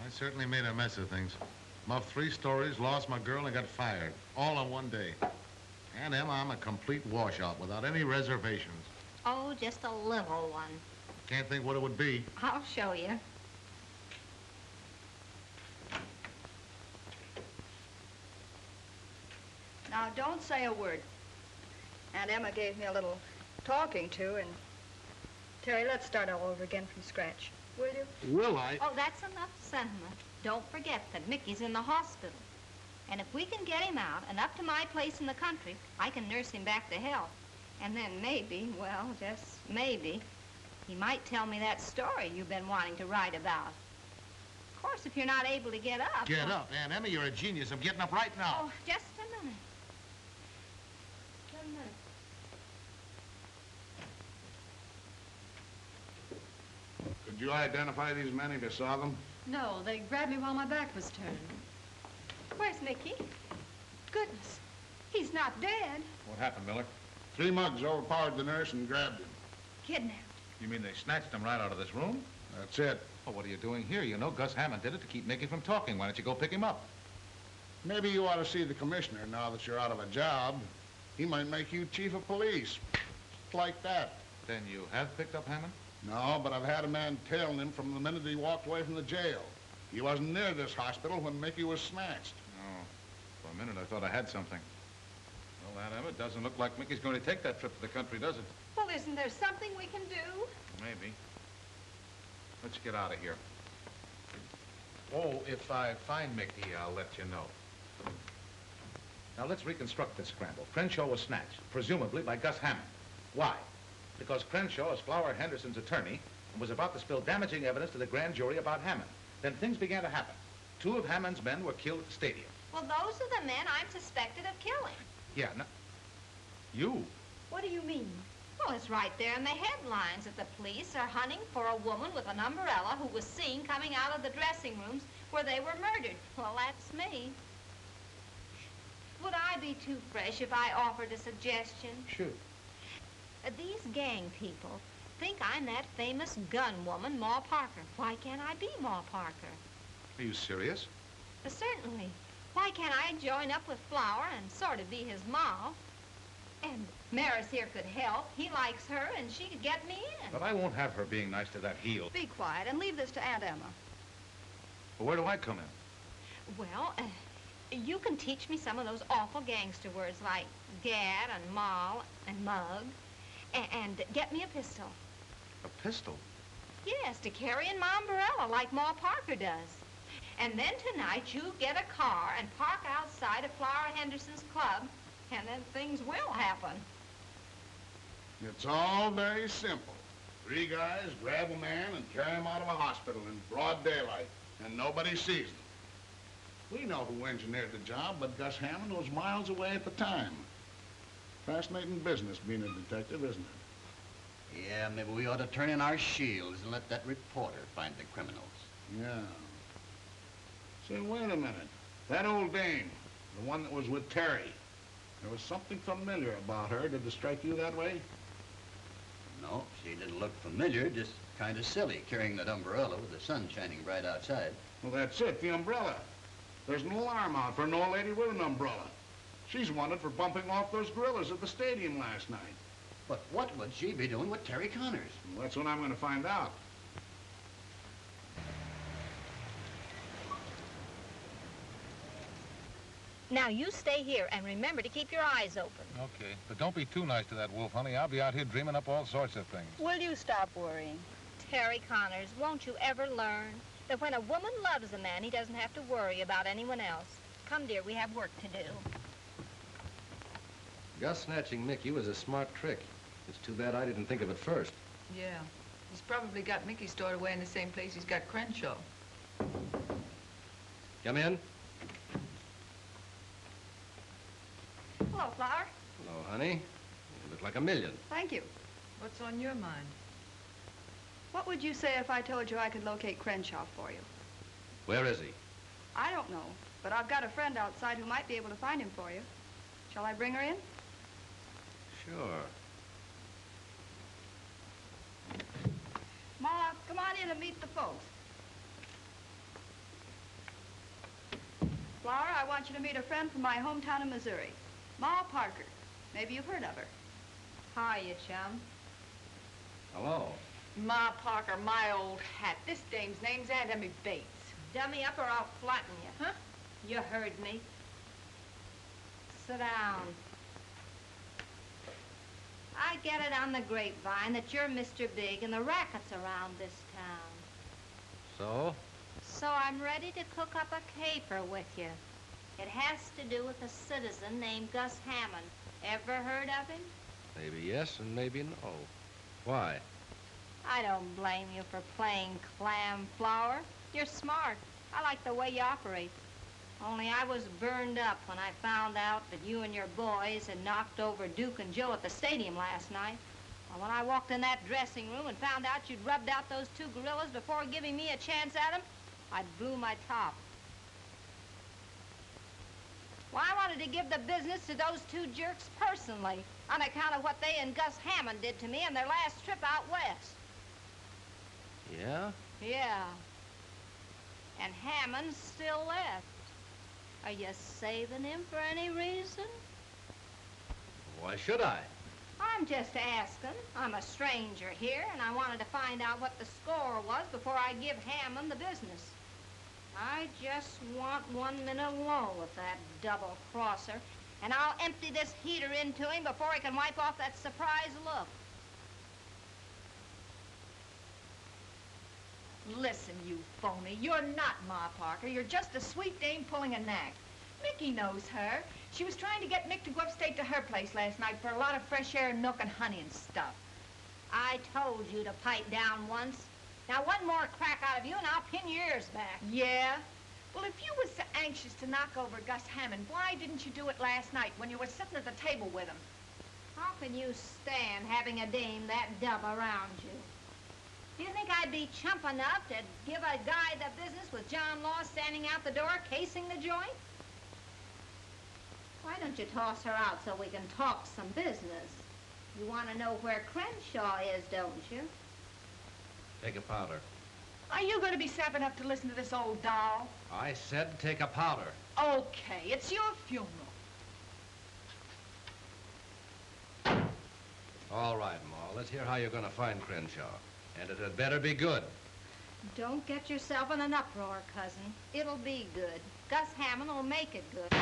I certainly made a mess of things. Muffed 3 stories, lost my girl, and got fired. All in one day. And Emma, I'm a complete washout without any reservations. Oh, just a little one. Can't think what it would be. I'll show you. Now, don't say a word. Aunt Emma gave me a little talking to, and Terry, let's start all over again from scratch. Will you? Will I? Oh, that's enough sentiment. Don't forget that Mickey's in the hospital. And if we can get him out and up to my place in the country, I can nurse him back to health. And then maybe, well, just maybe, he might tell me that story you've been wanting to write about. Of course, if you're not able to get up... Get up, Aunt Emma, you're a genius. I'm getting up right now. Oh, just a minute. Just a minute. you identify these men if you saw them? No, they grabbed me while my back was turned. Where's Mickey? Goodness, he's not dead. What happened, Miller? 3 mugs overpowered the nurse and grabbed him. Kidnapped. You mean they snatched him right out of this room? That's it. Well, what are you doing here? You know Gus Hammond did it to keep Mickey from talking. Why don't you go pick him up? Maybe you ought to see the commissioner now that you're out of a job. He might make you chief of police. Just like that. Then you have picked up Hammond? No, but I've had a man tailing him from the minute he walked away from the jail. He wasn't near this hospital when Mickey was snatched. Oh, for a minute I thought I had something. Well, Aunt Emma, it doesn't look like Mickey's going to take that trip to the country, does it? Well, isn't there something we can do? Maybe. Let's get out of here. Oh, if I find Mickey, I'll let you know. Now, let's reconstruct this scramble. Crenshaw was snatched, presumably by Gus Hammond. Why? Because Crenshaw is Flower Henderson's attorney and was about to spill damaging evidence to the grand jury about Hammond. Then things began to happen. 2 of Hammond's men were killed at the stadium. Well, those are the men I'm suspected of killing. Yeah, no, you? What do you mean? Well, it's right there in the headlines that the police are hunting for a woman with an umbrella who was seen coming out of the dressing rooms where they were murdered. Well, that's me. Would I be too fresh if I offered a suggestion? Shoot. These gang people think I'm that famous gun woman, Ma Parker. Why can't I be Ma Parker? Are you serious? Certainly. Why can't I join up with Flower and sort of be his ma? And Maris here could help. He likes her, and she could get me in. But I won't have her being nice to that heel. Be quiet and leave this to Aunt Emma. Well, where do I come in? Well, you can teach me some of those awful gangster words like gad and maul and mug, and get me a pistol. A pistol? Yes, to carry in my umbrella like Ma Parker does. And then tonight you get a car and park outside of Flower Henderson's club, and then things will happen. It's all very simple. 3 guys grab a man and carry him out of a hospital in broad daylight, and nobody sees them. We know who engineered the job, but Gus Hammond was miles away at the time. Fascinating business being a detective, isn't it? Yeah, maybe we ought to turn in our shields and let that reporter find the criminals. Yeah. Say, wait a minute. That old dame, the one that was with Terry, there was something familiar about her. Did it strike you that way? No, she didn't look familiar, just kind of silly, carrying that umbrella with the sun shining bright outside. Well, that's it, the umbrella. There's an alarm out for an old lady with an umbrella. She's wanted for bumping off those gorillas at the stadium last night. But what would she be doing with Terry Connors? Well, that's what I'm going to find out. Now, you stay here and remember to keep your eyes open. Okay, but don't be too nice to that wolf, honey. I'll be out here dreaming up all sorts of things. Will you stop worrying? Terry Connors, won't you ever learn that when a woman loves a man, he doesn't have to worry about anyone else? Come, dear, we have work to do. Gus snatching Mickey was a smart trick. It's too bad I didn't think of it first. Yeah. He's probably got Mickey stored away in the same place he's got Crenshaw. Come in. Hello, Flower. Hello, honey. You look like a million. Thank you. What's on your mind? What would you say if I told you I could locate Crenshaw for you? Where is he? I don't know, but I've got a friend outside who might be able to find him for you. Shall I bring her in? Sure. Ma, come on in and meet the folks. Flower, I want you to meet a friend from my hometown in Missouri, Ma Parker. Maybe you've heard of her. Hiya, chum. Hello. Ma Parker, my old hat. This dame's name's Aunt Emmy Bates. Dummy up or I'll flatten you. Huh? You heard me. Sit down. I get it on the grapevine that you're Mr. Big and the racket's around this town. So? So I'm ready to cook up a caper with you. It has to do with a citizen named Gus Hammond. Ever heard of him? Maybe yes and maybe no. Why? I don't blame you for playing clam, Flower. You're smart. I like the way you operate. Only I was burned up when I found out that you and your boys had knocked over Duke and Joe at the stadium last night. Well, when I walked in that dressing room and found out you'd rubbed out those two gorillas before giving me a chance at them, I blew my top. Well, I wanted to give the business to those two jerks personally on account of what they and Gus Hammond did to me on their last trip out west. Yeah? Yeah. And Hammond's still left. Are you saving him for any reason? Why should I? I'm just asking. I'm a stranger here, and I wanted to find out what the score was before I give Hammond the business. I just want 1 minute alone with that double-crosser, and I'll empty this heater into him before he can wipe off that surprised look. Listen, you phony. You're not Ma Parker. You're just a sweet dame pulling a knack. Mickey knows her. She was trying to get Mick to go upstate to her place last night for a lot of fresh air, milk, and honey and stuff. I told you to pipe down once. Now, one more crack out of you, and I'll pin your ears back. Yeah? Well, if you was so anxious to knock over Gus Hammond, why didn't you do it last night when you were sitting at the table with him? How can you stand having a dame that dumb around you? Do you think I'd be chump enough to give a guy the business with John Law standing out the door casing the joint? Why don't you toss her out so we can talk some business? You want to know where Crenshaw is, don't you? Take a powder. Are you going to be sap enough to listen to this old doll? I said take a powder. Okay, it's your funeral. All right, Ma. Let's hear how you're going to find Crenshaw. And it had better be good. Don't get yourself in an uproar, cousin. It'll be good. Gus Hammond will make it good.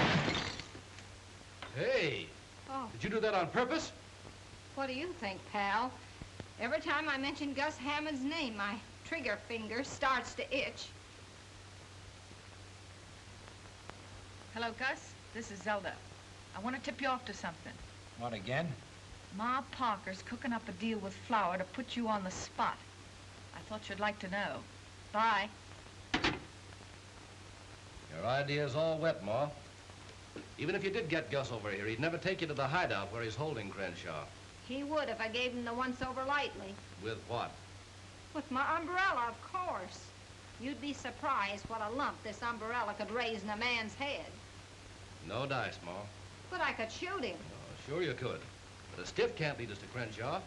Hey! Oh. Did you do that on purpose? What do you think, pal? Every time I mention Gus Hammond's name, my trigger finger starts to itch. Hello, Gus. This is Zelda. I want to tip you off to something. What, again? Ma Parker's cooking up a deal with Flower to put you on the spot. I thought you'd like to know. Bye. Your idea's all wet, Ma. Even if you did get Gus over here, he'd never take you to the hideout where he's holding Crenshaw. He would if I gave him the once-over lightly. With what? With my umbrella, of course. You'd be surprised what a lump this umbrella could raise in a man's head. No dice, Ma. But I could shoot him. Oh, sure you could. But a stiff can't lead us to Crenshaw.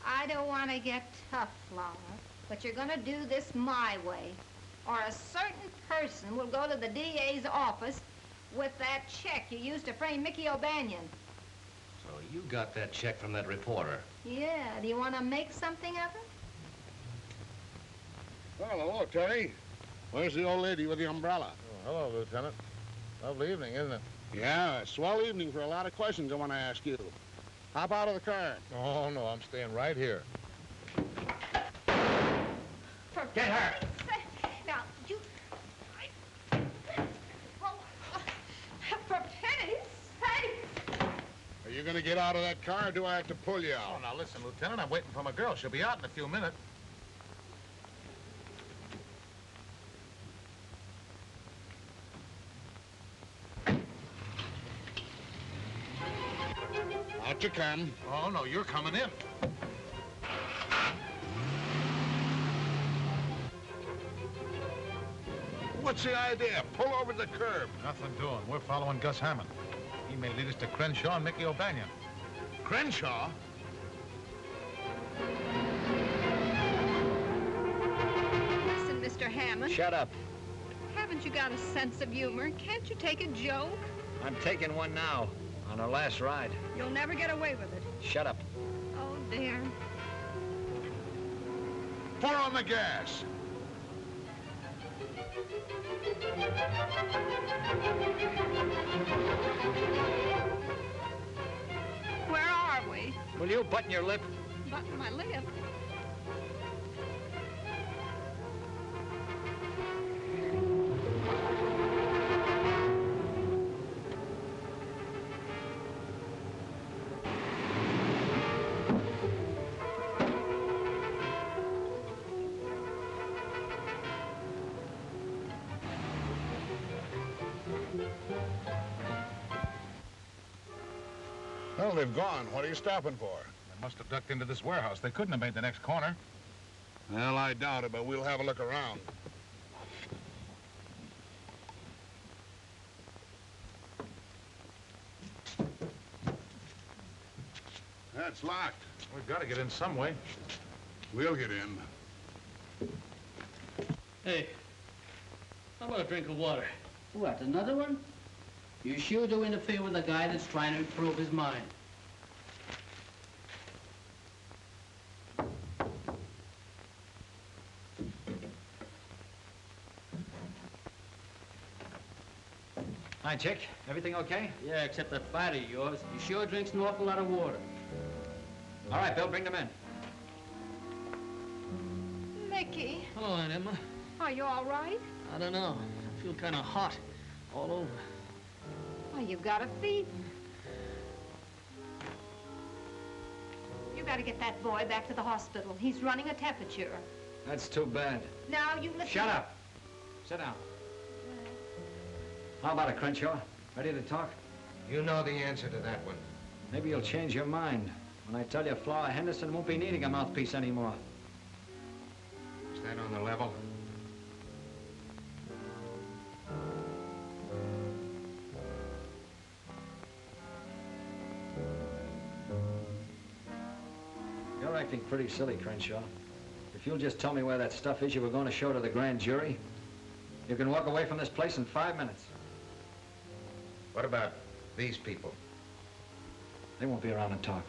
I don't want to get tough, Flower, but you're going to do this my way, or a certain person will go to the DA's office with that check you used to frame Mickey O'Banion. So you got that check from that reporter. Yeah, do you want to make something of it? Well, hello, Terry. Where's the old lady with the umbrella? Oh, hello, Lieutenant. Lovely evening, isn't it? Yeah, a swell evening for a lot of questions I want to ask you. Hop out of the car. Oh, no, I'm staying right here. Get her! Now, you... Well, for pity's sake! Are you going to get out of that car, or do I have to pull you out? Oh, now listen, Lieutenant, I'm waiting for my girl. She'll be out in a few minutes. Out you come. Oh, no, you're coming in. What's the idea? Pull over the curb. Nothing doing. We're following Gus Hammond. He may lead us to Crenshaw and Mickey O'Banion. Crenshaw? Listen, Mr. Hammond. Shut up. Haven't you got a sense of humor? Can't you take a joke? I'm taking one now, on our last ride. You'll never get away with it. Shut up. Oh, dear. Pour on the gas. Where are we? Will you button your lip? Button my lip. Well, they've gone. What are you stopping for? They must have ducked into this warehouse. They couldn't have made the next corner. Well, I doubt it, but we'll have a look around. That's locked. We've got to get in some way. We'll get in. Hey, how about a drink of water? What, another one? You sure do interfere with a guy that's trying to improve his mind. Hi, Chick. Everything okay? Yeah, except that fighter of yours. He sure drinks an awful lot of water. All right, Bill, bring them in. Mickey, Hello, Aunt Emma. are you all right? I don't know. I feel kind of hot all over. Well, you've got a fever. You gotta get that boy back to the hospital. He's running a temperature. That's too bad. Now, you listen. Shut up. Sit down. How about it, Crenshaw? Ready to talk? You know the answer to that one. Maybe you'll change your mind when I tell you Flower Henderson won't be needing a mouthpiece anymore. Is that on the level? You're acting pretty silly, Crenshaw. If you'll just tell me where that stuff is you were going to show to the grand jury, you can walk away from this place in 5 minutes. What about these people? They won't be around to talk.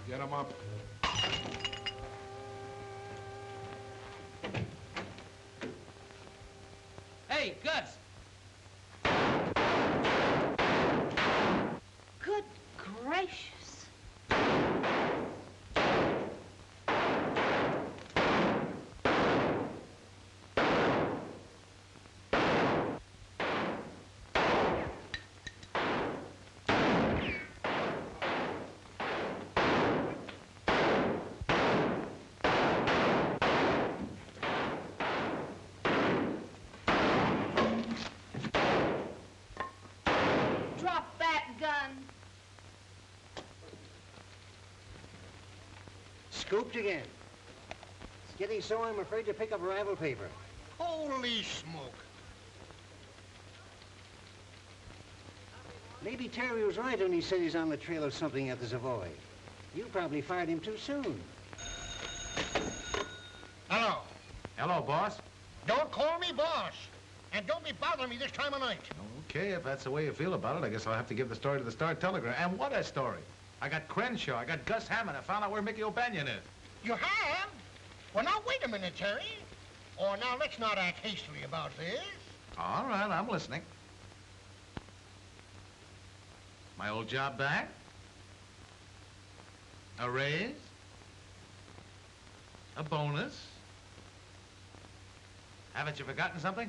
Get them up. Hey, Gus! Good gracious. Drop that gun. Scooped again. It's getting so I'm afraid to pick up rival paper. Holy smoke. Maybe Terry was right when he said he's on the trail of something at the Savoy. You probably fired him too soon. Hello. Hello, boss. Don't call me boss. And don't be bothering me this time of night. Okay, if that's the way you feel about it, I guess I'll have to give the story to the Star-Telegram. And what a story. I got Crenshaw, I got Gus Hammond, I found out where Mickey O'Banion is. You have? Well, now, wait a minute, Terry. Oh, now, let's not act hastily about this. All right, I'm listening. My old job back? A raise? A bonus? Haven't you forgotten something?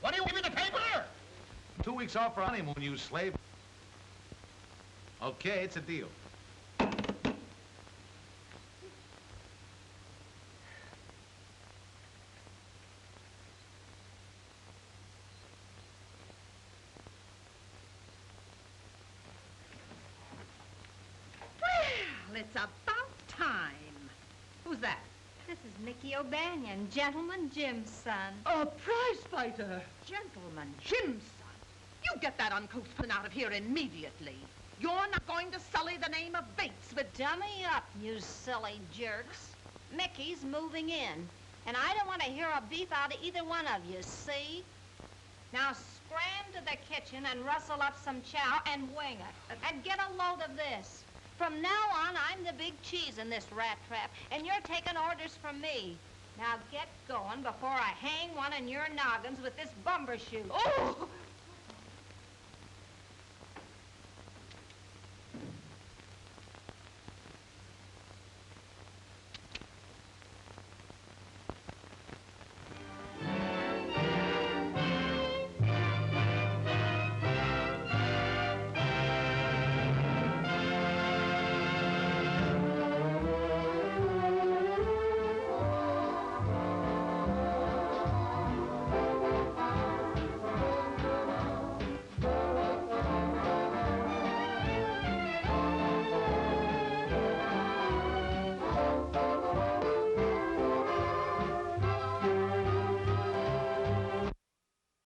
What do you give me the paper? 2 weeks off for honeymoon, you slave. Okay, it's a deal. Well, it's about time. Who's that? This is Mickey O'Banion, Gentleman Jim's son. A prize fighter. Gentleman Jim's son. You get that uncouth pin out of here immediately. You're not going to sully the name of Bates with... Dummy up, you silly jerks. Mickey's moving in, and I don't want to hear a beef out of either one of you, see? Now scram to the kitchen and rustle up some chow and wing it. And get a load of this. From now on, I'm the big cheese in this rat trap, and you're taking orders from me. Now get going before I hang one of your noggins with this bumbershoot. Oh!